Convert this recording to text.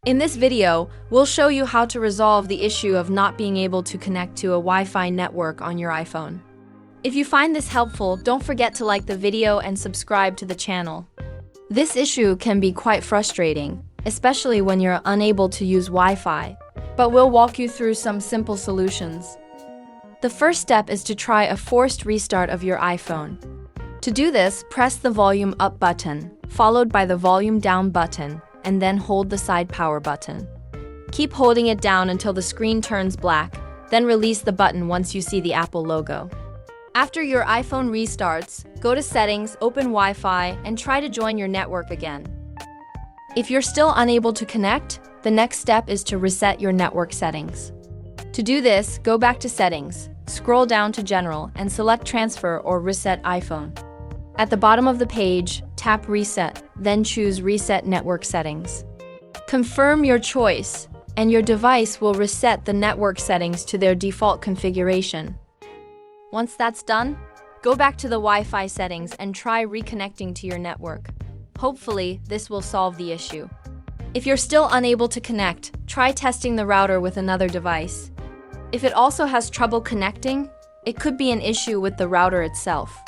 In this video, we'll show you how to resolve the issue of not being able to connect to a Wi-Fi network on your iPhone. If you find this helpful, don't forget to like the video and subscribe to the channel. This issue can be quite frustrating, especially when you're unable to use Wi-Fi, but we'll walk you through some simple solutions. The first step is to try a forced restart of your iPhone. To do this, press the volume up button, followed by the volume down button, and then hold the side power button. Keep holding it down until the screen turns black, then release the button once you see the Apple logo. After your iPhone restarts, go to Settings, open Wi-Fi, and try to join your network again. If you're still unable to connect, the next step is to reset your network settings. To do this, go back to Settings, scroll down to General, and select Transfer or Reset iPhone. At the bottom of the page, tap Reset, then choose Reset Network Settings. Confirm your choice, and your device will reset the network settings to their default configuration. Once that's done, go back to the Wi-Fi settings and try reconnecting to your network. Hopefully, this will solve the issue. If you're still unable to connect, try testing the router with another device. If it also has trouble connecting, it could be an issue with the router itself.